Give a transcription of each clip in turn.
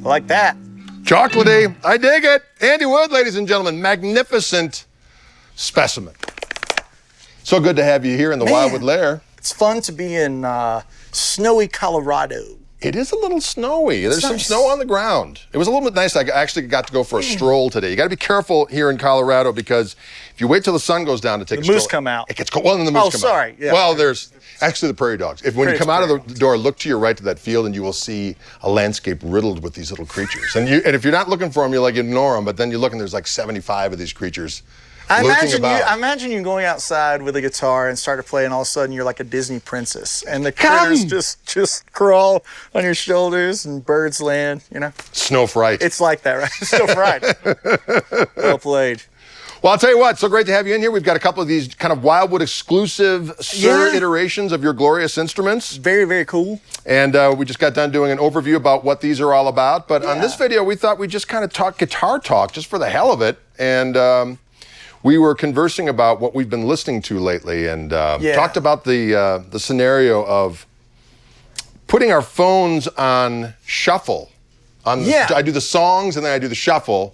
Like that. Chocolatey. I dig it. Andy Wood, ladies and gentlemen. Magnificent specimen. So good to have you here in the Wildwood lair. It's fun to be in snowy Colorado. It is a little snowy. There's some snow on the ground. It was a little bit nice. I actually got to go for a stroll today. You got to be careful here in Colorado because if you wait till the sun goes down to take a stroll, the moose come out. It gets cold. Well, then the moose come out. Oh, sorry. Yeah. Well, there's actually the prairie dogs. When you come out of the door, look to your right to that field, and you will see a landscape riddled with these little creatures. And if you're not looking for them, you ignore them. But then you look, and there's like 75 of these creatures. I imagine you going outside with a guitar and start to play, and all of a sudden you're like a Disney princess, and the critters just crawl on your shoulders, and birds land. Snow fright. It's like that, right? Snow fright. Well played. Well, I'll tell you what, so great to have you in here. We've got a couple of these kind of Wildwood exclusive Suhr iterations of your glorious instruments. Very, very cool. And we just got done doing an overview about what these are all about. But on this video, we thought we'd just kind of talk guitar talk just for the hell of it. And we were conversing about what we've been listening to lately and talked about the scenario of putting our phones on shuffle. I do the songs and then I do the shuffle.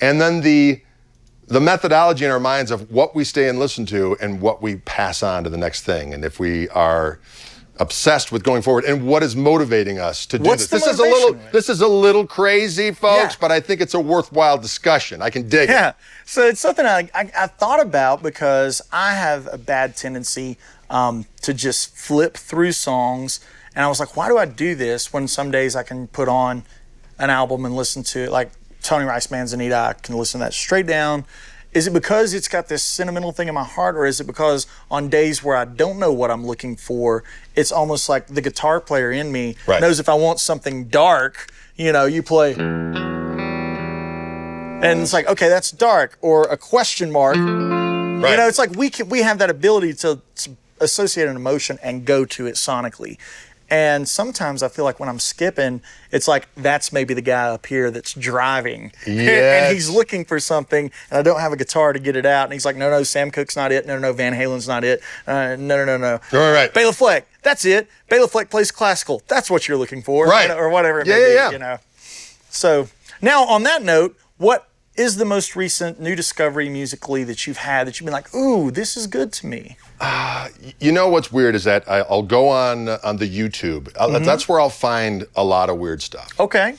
And then the methodology in our minds of what we stay and listen to and what we pass on to the next thing. And if we are obsessed with going forward and what is motivating us to do this. This is a little crazy, folks, but I think it's a worthwhile discussion. I can dig it. Yeah, so it's something I thought about because I have a bad tendency to just flip through songs. And I was like, why do I do this when some days I can put on an album and listen to it, like Tony Rice Manzanita, I can listen to that straight down. Is it because it's got this sentimental thing in my heart, or is it because on days where I don't know what I'm looking for, it's almost like the guitar player in me knows if I want something dark, you play, and it's like, okay, that's dark, or a question mark. It's like we have that ability to associate an emotion and go to it sonically. And sometimes I feel like when I'm skipping, it's like that's maybe the guy up here that's driving. Yes. And he's looking for something, and I don't have a guitar to get it out. And he's like, no, Sam Cooke's not it. No, Van Halen's not it. No. Right. Bela Fleck, that's it. Bela Fleck plays classical. That's what you're looking for. Right. Or whatever it may be. So now on that note, what is the most recent new discovery musically that you've had that you've been like, ooh, this is good to me? What's weird is that I'll go on the YouTube. That's where I'll find a lot of weird stuff. Okay.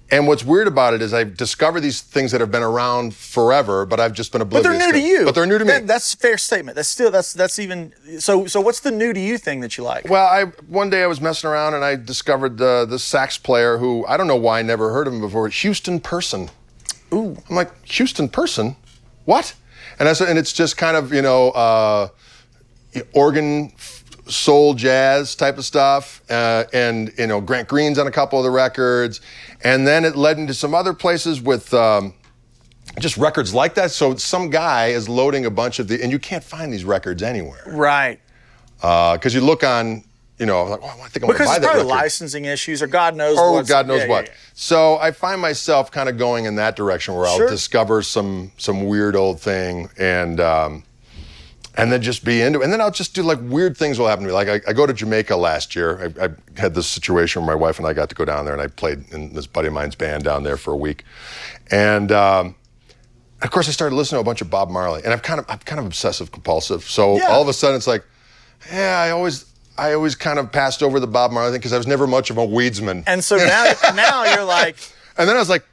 And what's weird about it is I've discovered these things that have been around forever, but I've just been oblivious. But they're new to you. But they're new to me. That's a fair statement. That's even so. What's the new to you thing that you like? Well, one day I was messing around and I discovered the sax player who I don't know why I never heard of him before. Houston Person. Ooh. I'm like, Houston Person? What? And it's just kind of organ, soul, jazz type of stuff, and Grant Green's on a couple of the records, and then it led into some other places with just records like that. So some guy is loading a bunch of and you can't find these records anywhere. Right. Because you look on, like, oh, I think I'm going to buy that record. Because it's probably licensing issues or God knows what. Or God knows what. So I find myself kind of going in that direction where I'll discover some weird old thing and then just be into it. And then I'll just do like weird things will happen to me. Like I go to Jamaica last year. I had this situation where my wife and I got to go down there and I played in this buddy of mine's band down there for a week. And of course I started listening to a bunch of Bob Marley. And I'm kind of obsessive compulsive. So all of a sudden it's like, I always kind of passed over the Bob Marley thing because I was never much of a weedsman. And so now you're like. And then I was like,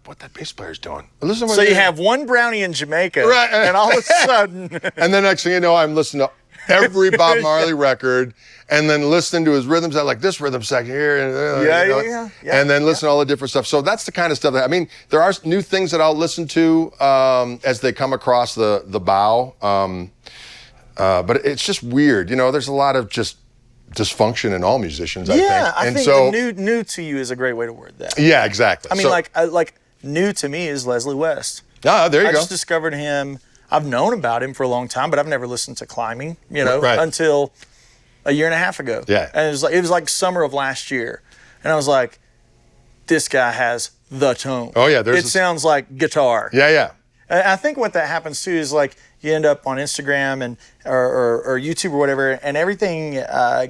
what that bass player's doing. So you have one brownie in Jamaica, right, and all of a sudden. And then next thing you know, I'm listening to every Bob Marley record, and then listening to his rhythms. I like this rhythm section here, and and then listen to all the different stuff. So that's the kind of stuff there are new things that I'll listen to as they come across the bow. But it's just weird, there's a lot of just dysfunction in all musicians, I think. Yeah, I think so, the new to you is a great way to word that. Yeah, exactly. I mean, like new to me is Leslie West. Ah, there you go. I just discovered him. I've known about him for a long time, but I've never listened to Climbing, until a year and a half ago. Yeah. And it was like summer of last year. And I was like, this guy has the tone. Oh, yeah. It sounds like guitar. Yeah. And I think what that happens too is like you end up on Instagram and or YouTube or whatever, and everything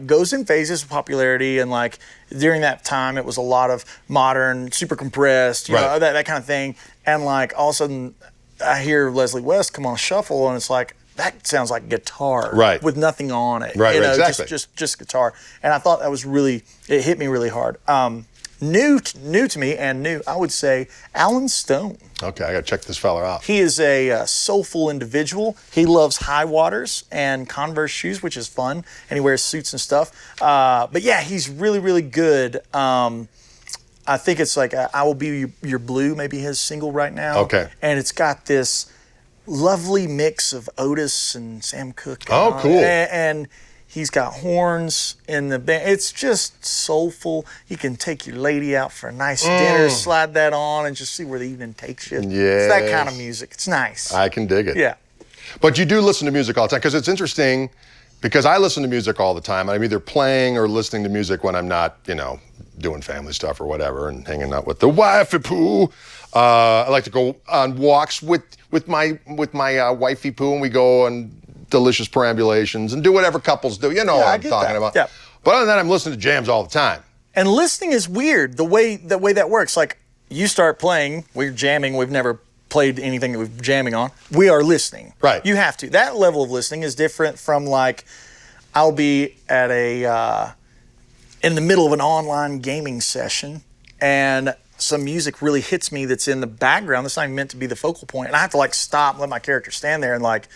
goes in phases of popularity. And like during that time, it was a lot of modern, super compressed, you know, that kind of thing. And like all of a sudden, I hear Leslie West come on shuffle, and it's like that sounds like guitar, with nothing on it, exactly. just guitar. And I thought that was it hit me really hard. New to me, and I would say Alan Stone. Okay, I gotta check this fella out. He is a soulful individual. He loves high waters and Converse shoes, which is fun, and he wears suits and stuff. But yeah, he's really, really good. I think it's like I Will Be Your Blue, maybe his single right now. Okay. And it's got this lovely mix of Otis and Sam Cooke. Oh, cool. And he's got horns in the band. It's just soulful. You can take your lady out for a nice dinner, slide that on, and just see where the evening takes you. Yes. It's that kind of music. It's nice. I can dig it. Yeah. But you do listen to music all the time, because it's interesting, because I listen to music all the time. I'm either playing or listening to music when I'm not, doing family stuff or whatever and hanging out with the wifey poo. I like to go on walks with my wifey poo, and we go on delicious perambulations and do whatever couples do. You know what I'm talking about. Yeah. But other than that, I'm listening to jams all the time. And listening is weird, the way that works. Like, you start playing, we're jamming, we've never played anything that we're jamming on. We are listening. Right. You have to. That level of listening is different from, like, I'll be at in the middle of an online gaming session, and some music really hits me that's in the background. That's not even meant to be the focal point. And I have to, like, stop and let my character stand there and, like,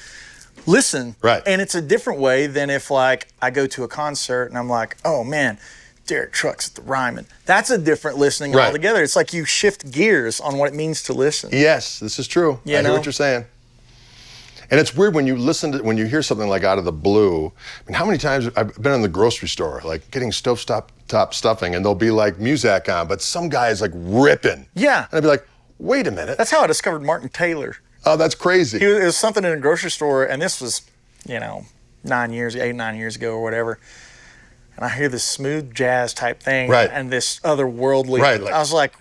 listen. Right. And it's a different way than if, like, I go to a concert and I'm like, oh man, Derek Trucks at the Ryman. That's a different listening altogether. It's like you shift gears on what it means to listen. Yes, this is true. I hear what you're saying. And it's weird when you when you hear something like out of the blue. I mean, how many times I've been in the grocery store, like getting stovetop stuffing, and there'll be like music on, but some guy is like ripping. Yeah. And I'd be like, wait a minute. That's how I discovered Martin Taylor. Oh, that's crazy. It was something in a grocery store, and this was, 8, 9 years ago or whatever. And I hear this smooth jazz type thing, and this otherworldly. Right. I was like,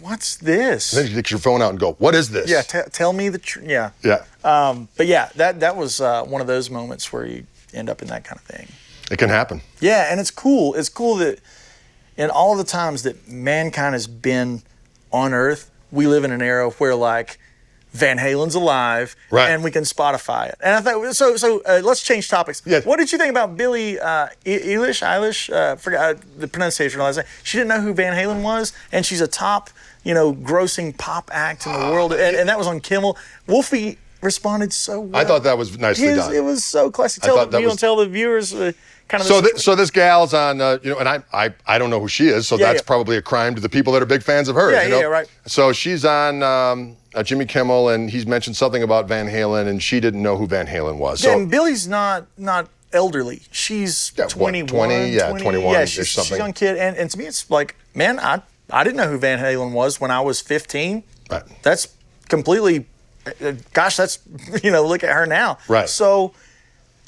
what's this? And then you take your phone out and go, what is this? Yeah, tell me the truth. Yeah. Yeah. But yeah, that was one of those moments where you end up in that kind of thing. It can happen. Yeah, and it's cool. It's cool that in all the times that mankind has been on Earth, we live in an era where, like, Van Halen's alive, and we can Spotify it. And I thought, so let's change topics. Yes. What did you think about Billie Eilish? Forgot the pronunciation. She didn't know who Van Halen was, and she's a top, grossing pop act in the world. And that was on Kimmel. Wolfie responded so well. I thought that was nicely done. It was so classy. Tell the viewers kind of. So this gal's on, and I don't know who she is, so that's probably a crime to the people that are big fans of hers. Yeah, right. So she's on Jimmy Kimmel, and he's mentioned something about Van Halen, and she didn't know who Van Halen was. Yeah, and Billie's not elderly. She's 21. 21. Yeah, she's something. a young kid, and to me, it's like, man, I didn't know who Van Halen was when I was 15. Right. That's completely, gosh, that's, look at her now. Right. So,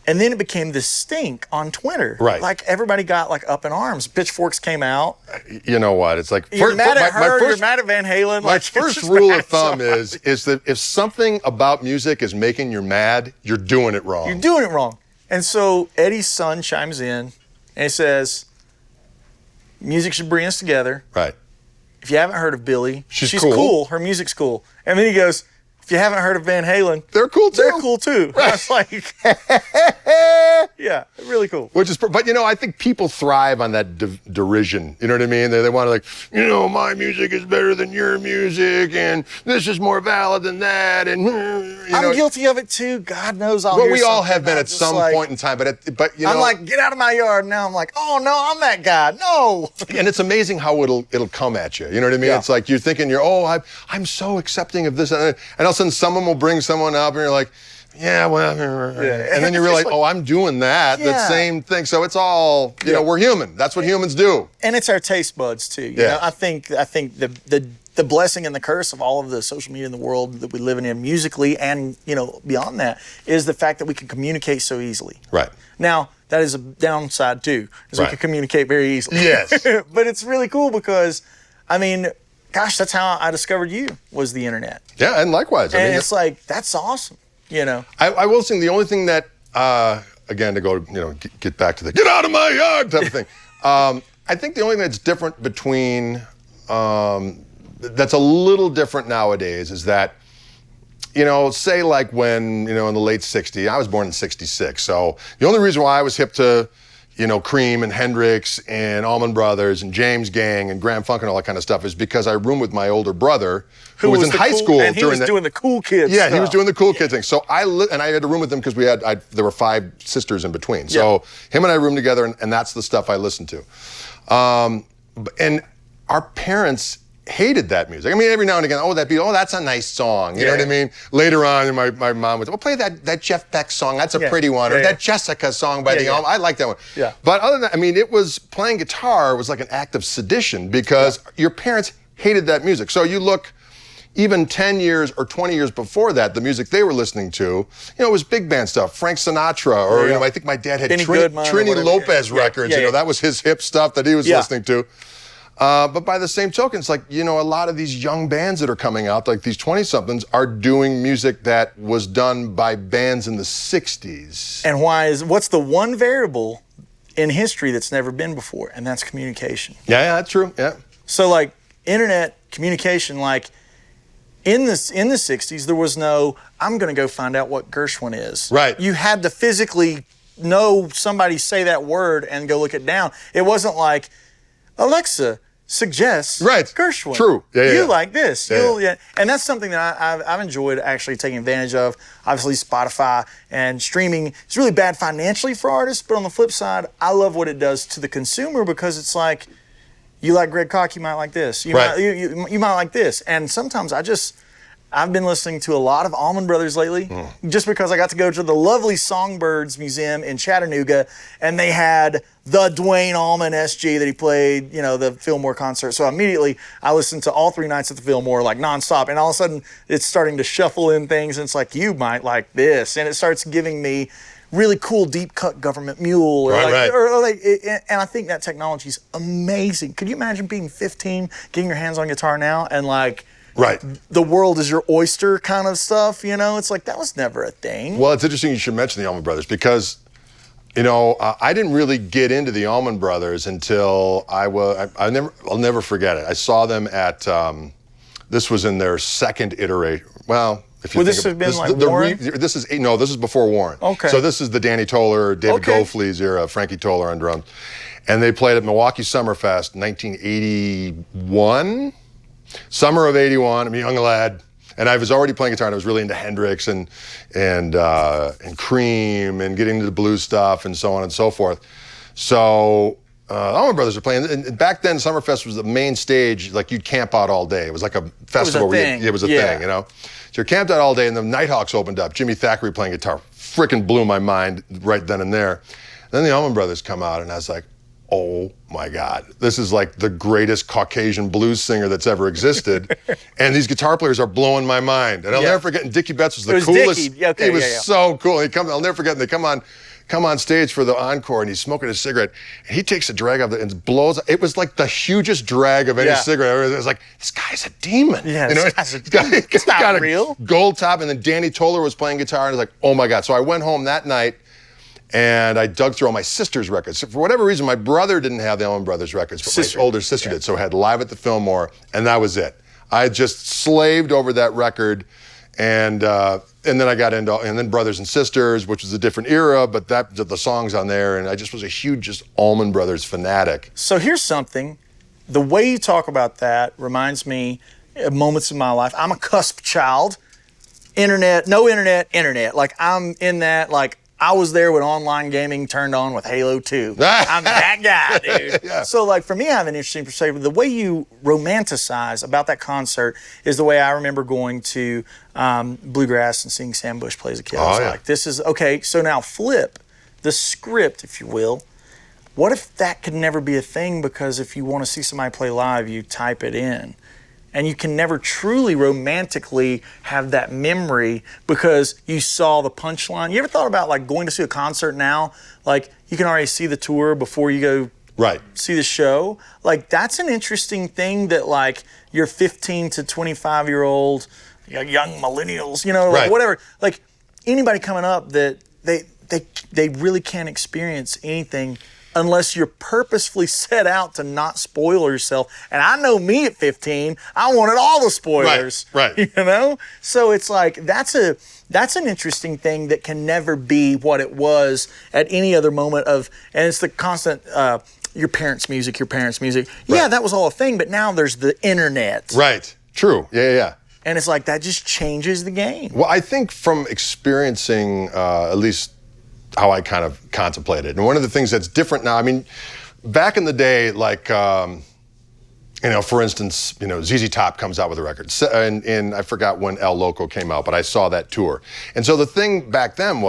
and then it became this stink on Twitter. Right. Like everybody got like up in arms. Pitchforks came out. You know what? It's like You're mad at her. You're mad at Van Halen. My first rule of thumb is that if something about music is making you mad, you're doing it wrong. You're doing it wrong. And so Eddie's son chimes in and he says, music should bring us together. Right. If you haven't heard of Billie, she's cool. cool. Her music's cool. And then he goes, if you haven't heard of Van Halen, they're cool too. They're cool too. Right. I was like, yeah, really cool. But I think people thrive on that derision. You know what I mean? They want to my music is better than your music, and this is more valid than that. And I'm guilty of it too. God knows I'll. Well, we all have been at some point in time. But I'm like, get out of my yard. Now I'm like, oh no, I'm that guy. No. And it's amazing how it'll come at you. You know what I mean? Yeah. It's like you're thinking I'm so accepting of this, and all of a sudden someone will bring someone up, and you're like, yeah, well, and then you realize, I'm doing that same thing. So it's all, we're human. That's what humans do. And it's our taste buds too. You know, I think the blessing and the curse of all of the social media in the world that we live in musically and beyond that is the fact that we can communicate so easily. Right. Now that is a downside too, is we can communicate very easily. Yes. But it's really cool because, gosh, that's how I discovered you, was the internet. Yeah, and likewise. And it's like, that's awesome, I will say the only thing that, again, to go, get back to the get out of my yard type of thing. I think the only thing that's different between, that's a little different nowadays is that, say like when, in the late 60s, I was born in 66. So the only reason why I was hip to, Cream and Hendrix and Allman Brothers and James Gang and Grand Funk and all that kind of stuff is because I roomed with my older brother who was in high school and he was doing the cool kids stuff. He was doing the cool kids thing. So I had to room with him because there were 5 sisters in between. So him and I roomed together, and that's the stuff I listened to. And our parents hated that music. Every now and again, that's a nice song. You know what I mean? Later on, my mom would, play that Jeff Beck song. That's a pretty one. Or that Jessica song by the I like that one. Yeah. But other than that, it was, playing guitar was like an act of sedition because your parents hated that music. So you look, even 10 years or 20 years before that, the music they were listening to, it was big band stuff, Frank Sinatra, or, I think my dad had Trini Lopez records. That was his hip stuff that he was listening to. But by the same token, it's like, a lot of these young bands that are coming out, like these 20-somethings, are doing music that was done by bands in the 60s. And what's the one variable in history that's never been before? And that's communication. Yeah, that's true, yeah. So like internet communication, like in the 60s, there was no, I'm going to go find out what Gershwin is. Right. You had to physically know somebody say that word and go look it down. It wasn't like, Alexa suggests Gershwin. True. You like this. And that's something that I've enjoyed actually taking advantage of. Obviously, Spotify and streaming is really bad financially for artists, but on the flip side, I love what it does to the consumer because it's like, you like Greg Koch, you might like this. You might like this. And sometimes I've been listening to a lot of Allman Brothers lately, just because I got to go to the lovely Songbirds Museum in Chattanooga, and they had the Dwayne Allman SG that he played, the Fillmore concert. So immediately I listened to all 3 nights at the Fillmore, like nonstop, and all of a sudden it's starting to shuffle in things, and it's like, you might like this, and it starts giving me really cool deep cut Government Mule, and I think that technology is amazing. Could you imagine being 15, getting your hands on guitar now, and the world is your oyster kind of stuff, It's like, that was never a thing. Well, it's interesting you should mention the Allman Brothers because, I didn't really get into the Allman Brothers until I'll never forget it. I saw them at, this was in their second iteration. Well, if you Would this have been Warren? This is before Warren. Okay. So this is the Danny Toller, David Goldflee's era, Frankie Toller on drums. And they played at Milwaukee Summerfest 1981. Summer of 81, I'm a young lad, and I was already playing guitar, and I was really into Hendrix and Cream and getting into the blues stuff and so on and so forth. So Allman Brothers are playing, and back then Summerfest was the main stage, like you'd camp out all day. It was like a festival. It was a thing, So you camped out all day, and the Nighthawks opened up. Jimmy Thackeray playing guitar freaking blew my mind right then and there. And then the Allman Brothers come out, and I was like, oh my God, this is like the greatest Caucasian blues singer that's ever existed. And these guitar players are blowing my mind. And I'll never forget, and Dickie Betts was the coolest. He was so cool. I'll never forget, and they come on stage for the encore, and he's smoking a cigarette, and he takes a drag of it and blows. It was like the hugest drag of any cigarette. It was like, this guy's a demon. Yeah, this guy's a demon. It's not real. Gold top, and then Danny Toller was playing guitar, and I was like, oh my God. So I went home that night, and I dug through all my sister's records. So for whatever reason, my brother didn't have the Allman Brothers records, but my older sister did. So I had Live at the Fillmore, and that was it. I just slaved over that record, and then I got into, and then Brothers and Sisters, which was a different era, but the songs on there, and I just was a huge just Allman Brothers fanatic. So here's something. The way you talk about that reminds me of moments in my life. I'm a cusp child. Internet. Like, I'm in that, like, I was there when online gaming turned on with Halo 2. I'm that guy, dude. Yeah. So, like, for me, I have an interesting perspective. The way you romanticize about that concert is the way I remember going to Bluegrass and seeing Sam Bush play as a kid. I was like, this is, okay, so now flip the script, if you will. What if that could never be a thing? Because if you want to see somebody play live, you type it in. And you can never truly romantically have that memory because you saw the punchline. You ever thought about, like, going to see a concert now? Like, you can already see the tour before you go see the show. Like, that's an interesting thing that, like, your 15 to 25-year-old young millennials, like whatever, like, anybody coming up that they really can't experience anything unless you're purposefully set out to not spoil yourself. And I know me at 15, I wanted all the spoilers. Right. So it's like, that's an interesting thing that can never be what it was at any other moment of, and it's the constant, your parents' music. Yeah, that was all a thing, but now there's the internet. Right. True. Yeah. And it's like, that just changes the game. Well, I think from experiencing, at least how I kind of contemplated. And one of the things that's different now, I mean, back in the day, like, for instance, ZZ Top comes out with a record. And I forgot when El Loco came out, but I saw that tour. And so the thing back then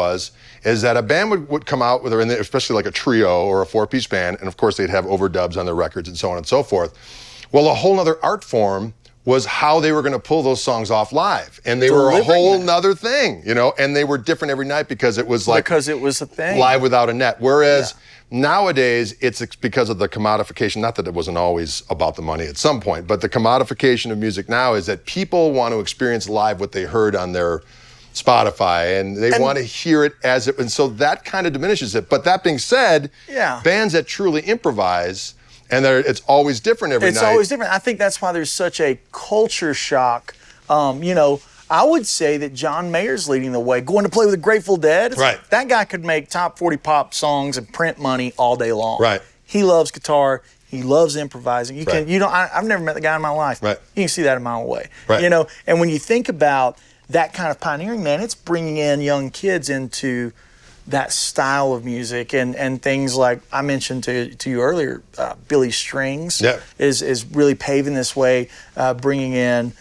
is that a band would come out with, especially like a trio or a four-piece band, and of course they'd have overdubs on their records and so on and so forth. Well, a whole other art form was how they were going to pull those songs off live. And they were a whole nother thing, and they were different every night because it was like... Because it was a thing. Live without a net. Whereas nowadays, it's because of the commodification, not that it wasn't always about the money at some point, but the commodification of music now is that people want to experience live what they heard on their Spotify, and they want to hear it as it... And so that kind of diminishes it. But that being said, bands that truly improvise... And it's always different every night. It's always different. I think that's why there's such a culture shock. I would say that John Mayer's leading the way. Going to play with the Grateful Dead. Right. That guy could make top 40 pop songs and print money all day long. Right. He loves guitar. He loves improvising. I've never met the guy in my life. Right. You can see that a mile away. Right. And when you think about that kind of pioneering, man, it's bringing in young kids into that style of music and things like I mentioned to you earlier, Billie Strings is really paving this way, bringing in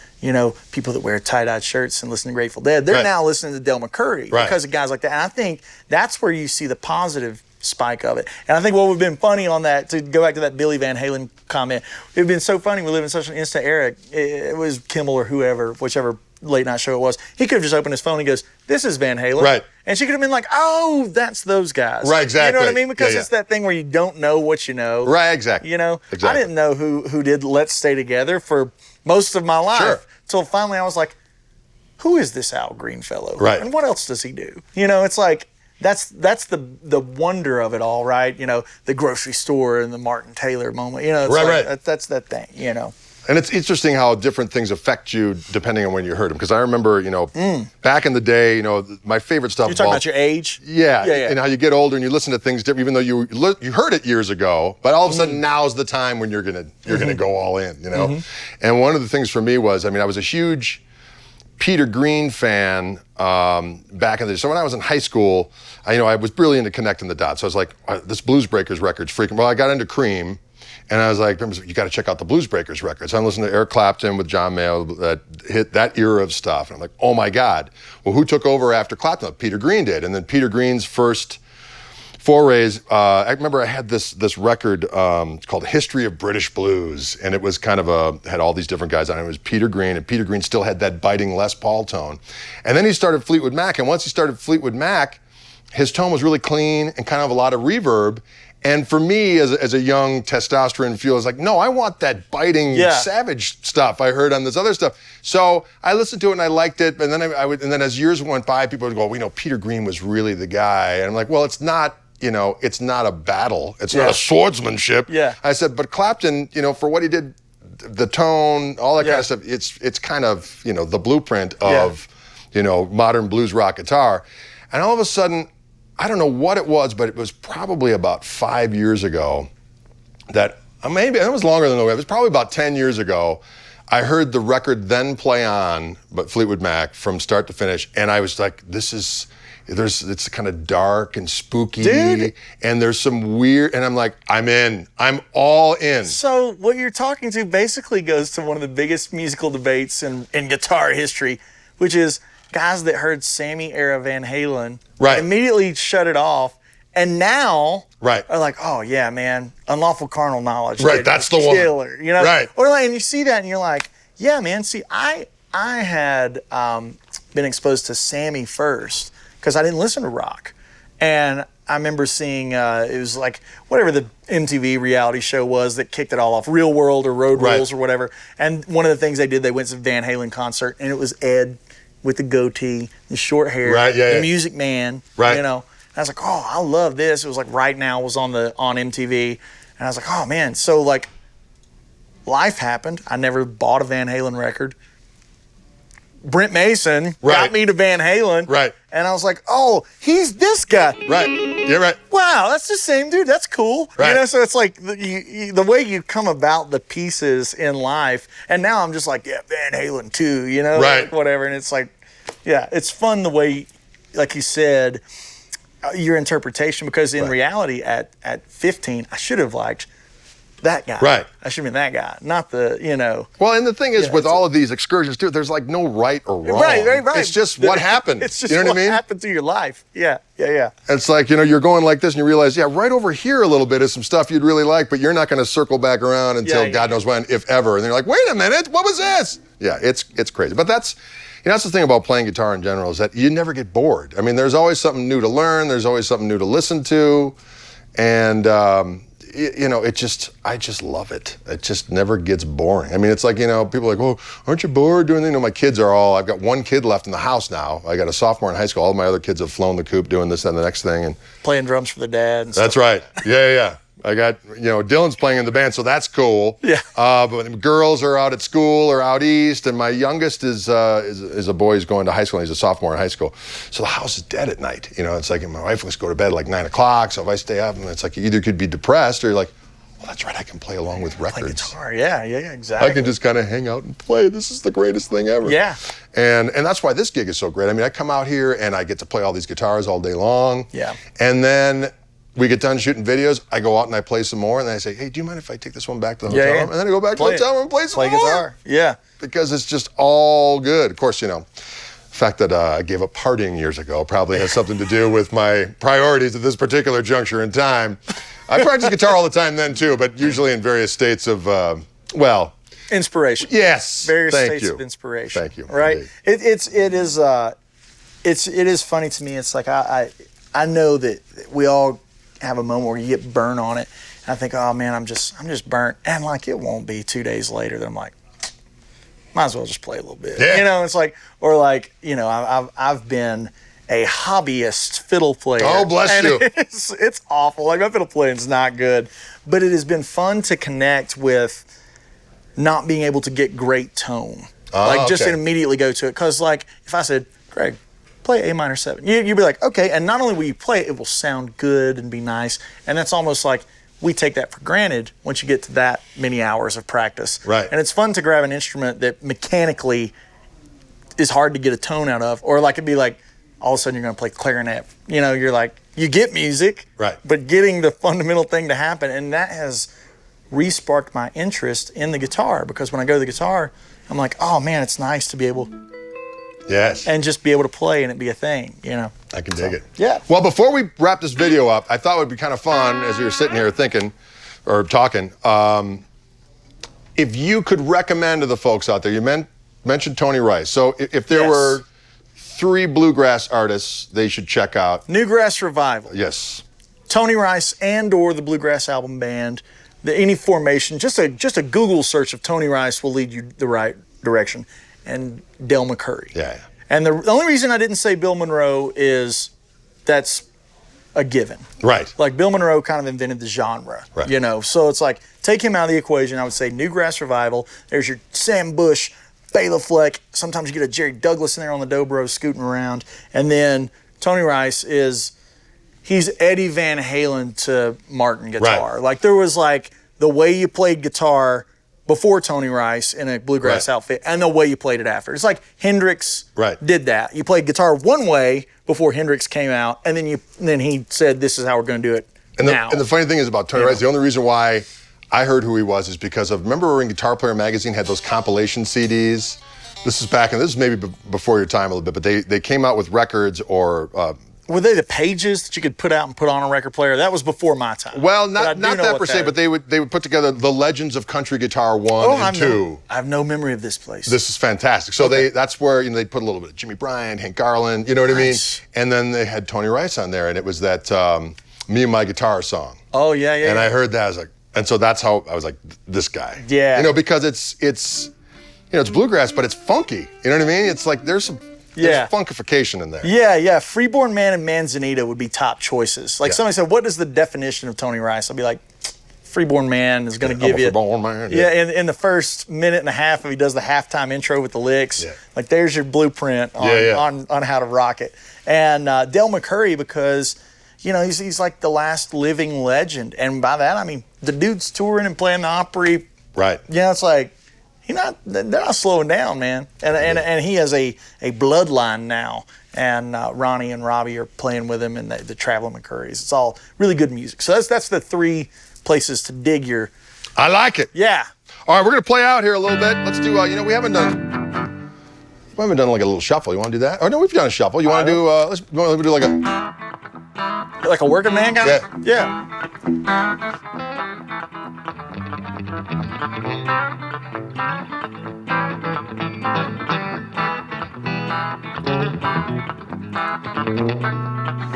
people that wear tie-dyed shirts and listen to Grateful Dead. They're now listening to Del McCurry because of guys like that. And I think that's where you see the positive spike of it. And I think what would have been funny on that, to go back to that Billy Van Halen comment, it would have been so funny. We live in such an instant era. It was Kimmel or whoever, whichever late night show it was. He could have just opened his phone and goes, "This is Van Halen." Right. And she could have been like, "Oh, that's those guys." Right, exactly. You know what I mean? Because it's that thing where you don't know what you know. Right, exactly. I didn't know who did Let's Stay Together for most of my life. Sure. Till finally I was like, who is this Al Green fellow? Right. And what else does he do? It's like, that's the wonder of it all, right? The grocery store and the Martin Taylor moment. Right. That's that thing, And it's interesting how different things affect you depending on when you heard them. Because I remember, back in the day, my favorite stuff. You're talking about your age? Yeah. And how you get older and you listen to things different, even though you heard it years ago. But all of a sudden, now's the time when you're gonna go all in. And one of the things for me was, I was a huge Peter Green fan back in the day. So when I was in high school, I was really into connecting the dots. So I was like, this Blues Breakers record's freaking. Well, I got into Cream. And I was like, you got to check out the Blues Breakers records. So I'm listening to Eric Clapton with John Mayall, that hit that era of stuff. And I'm like, oh my God. Well, who took over after Clapton? Peter Green did. And then Peter Green's first forays. I remember I had this record called History of British Blues, and it was kind of had all these different guys on it. It was Peter Green, and Peter Green still had that biting Les Paul tone. And then he started Fleetwood Mac, and once he started Fleetwood Mac, his tone was really clean and kind of a lot of reverb. And for me, as a young testosterone fuel, I was like, no, I want that biting, savage stuff I heard on this other stuff. So I listened to it and I liked it. And then and then as years went by, people would go, well, Peter Green was really the guy. And I'm like, well, it's not, it's not a battle. It's not a swordsmanship. Yeah. I said, but Clapton, for what he did, the tone, all that kind of stuff, it's kind of, the blueprint of, modern blues rock guitar. And all of a sudden, I don't know what it was, but it was probably about 5 years ago that, maybe it was longer than that. It was probably about 10 years ago. I heard the record then play on, but Fleetwood Mac from start to finish, and I was like, it's kind of dark and spooky, dude. And there's some weird, and I'm like, I'm in. I'm all in. So what you're talking to basically goes to one of the biggest musical debates in guitar history, which is guys that heard Sammy era Van Halen immediately shut it off, and now are like, oh yeah, man, Unlawful Carnal Knowledge. Right, that's the killer, one. Right. Or and you see that and you're like, yeah, man. See, I had been exposed to Sammy first because I didn't listen to rock, and I remember seeing it was like whatever the MTV reality show was that kicked it all off, Real World or Road Rules or whatever. And one of the things they did, they went to a Van Halen concert, and it was Ed with the goatee, the short hair, the Music Man, And I was like, oh, I love this. It was like Right Now was on MTV, and I was like, oh man. So like, life happened. I never bought a Van Halen record. Brent Mason got me to Van Halen, and I was like, oh, he's this guy, Wow, that's the same dude. That's cool, So it's like the way you come about the pieces in life, and now I'm just like, yeah, Van Halen too, like whatever. And it's like, yeah, it's fun the way, like you said, your interpretation, because in reality, at 15, I should have liked that guy. I should have been that guy, not the, Well, and the thing is, with all of these excursions, too, there's like no right or wrong. Right. It's just what happened. It's just what happened to your life. Yeah. It's like, you're going like this and you realize, right over here a little bit is some stuff you'd really like, but you're not going to circle back around until God knows when, if ever. And they're like, wait a minute, what was this? Yeah, it's crazy. But that's the thing about playing guitar in general, is that you never get bored. I mean, there's always something new to learn. There's always something new to listen to. And, I just love it. It just never gets boring. I mean, it's like, people are like, oh, aren't you bored doing things? My kids are I've got one kid left in the house now. I got a sophomore in high school. All my other kids have flown the coop doing this and the next thing. And playing drums for the dad. And that's stuff. Right. Yeah. I got, Dylan's playing in the band, so that's cool. Yeah. But girls are out at school or out east, and my youngest is a boy who's going to high school, and he's a sophomore in high school. So the house is dead at night. It's like my wife wants to go to bed at like 9 o'clock, so if I stay up, and it's like you either could be depressed or you're like, well, that's right, I can play along with records. Play guitar, yeah, exactly. I can just kind of hang out and play. This is the greatest thing ever. Yeah. And that's why this gig is so great. I mean, I come out here and I get to play all these guitars all day long. Yeah. And then we get done shooting videos, I go out and I play some more, and then I say, hey, do you mind if I take this one back to the hotel room? And then I go back to the hotel room and play some more. Guitar, yeah. Because it's just all good. Of course, the fact that I gave up partying years ago probably has something to do with my priorities at this particular juncture in time. I practice guitar all the time then too, but usually in various states of, inspiration. Yes. Various states of inspiration. Thank you. Right? It is funny to me. It's like I know that we all have a moment where you get burnt on it, and I think, oh man, I'm just burnt, and like it won't be 2 days later that I'm like, might as well just play a little bit. Yeah. It's like, or like, I've been a hobbyist fiddle player. Oh, bless you. It's awful. Like my fiddle playing's not good, but it has been fun to connect with not being able to get great tone. Just immediately go to it, because like if I said, Greg, play A minor 7. You'd be like, okay, and not only will you play it, it will sound good and be nice, and that's almost like we take that for granted once you get to that many hours of practice. Right. And it's fun to grab an instrument that mechanically is hard to get a tone out of, or like it'd be like all of a sudden you're going to play clarinet. You're like, you get music, right, but getting the fundamental thing to happen, and that has re-sparked my interest in the guitar, because when I go to the guitar, I'm like, oh man, it's nice to be able Yes. and just be able to play and it be a thing, I can dig it. Yeah. Well, before we wrap this video up, I thought it would be kind of fun as we were sitting here thinking or talking. If you could recommend to the folks out there, you mentioned Tony Rice. So if there were 3 bluegrass artists they should check out. Newgrass Revival. Yes. Tony Rice and/or the Bluegrass Album Band. Any formation, just a Google search of Tony Rice will lead you the right direction. And Del McCoury. Yeah. And the only reason I didn't say Bill Monroe is that's a given. Right. Like Bill Monroe kind of invented the genre, right. So it's like, take him out of the equation. I would say Newgrass Revival. There's your Sam Bush, Bela Fleck. Sometimes you get a Jerry Douglas in there on the dobro scooting around. And then Tony Rice he's Eddie Van Halen to Martin guitar. Right. Like there was like the way you played guitar before Tony Rice in a bluegrass outfit and the way you played it after. It's like Hendrix did that. You played guitar one way before Hendrix came out, and then he said, this is how we're going to do it now. And the funny thing is about Tony Rice, the only reason why I heard who he was is because of, remember when Guitar Player magazine had those compilation CDs? This is maybe before your time a little bit, but they came out with records or... were they the pages that you could put out and put on a record player? That was before my time. Well, not that per se, but they would put together the Legends of Country Guitar 1 and 2. I have no memory of this place. This is fantastic. So that's where they put a little bit of Jimmy Bryant, Hank Garland, you know what I mean? And then they had Tony Rice on there, and it was that Me and My Guitar song. Oh, yeah. And I heard that, I was like, and so that's how I was like, this guy. Yeah. Because it's bluegrass, but it's funky. You know what I mean? It's like there's funkification in there. Yeah. Freeborn Man and Manzanita would be top choices. Like somebody said, what is the definition of Tony Rice? I'll be like, Freeborn Man is going to give you. Freeborn Man. Yeah, in the first minute and a half, if he does the halftime intro with the licks, like there's your blueprint on how to rock it. And Del McCoury, because he's like the last living legend, and by that I mean the dude's touring and playing the Opry. Right. It's like. They're not slowing down, man. And he has a bloodline now. And Ronnie and Robbie are playing with him, and the Traveling McCourys. It's all really good music. So that's the 3 places to dig your. I like it. Yeah. All right, we're gonna play out here a little bit. Let's do. We haven't done like a little shuffle. You want to do that? Oh no, we've done a shuffle. You want to do? Let's do like a working man kind of. Yeah.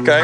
Okay.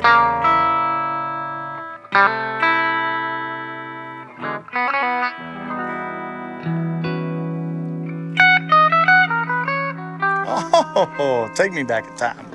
it. Oh, take me back in time.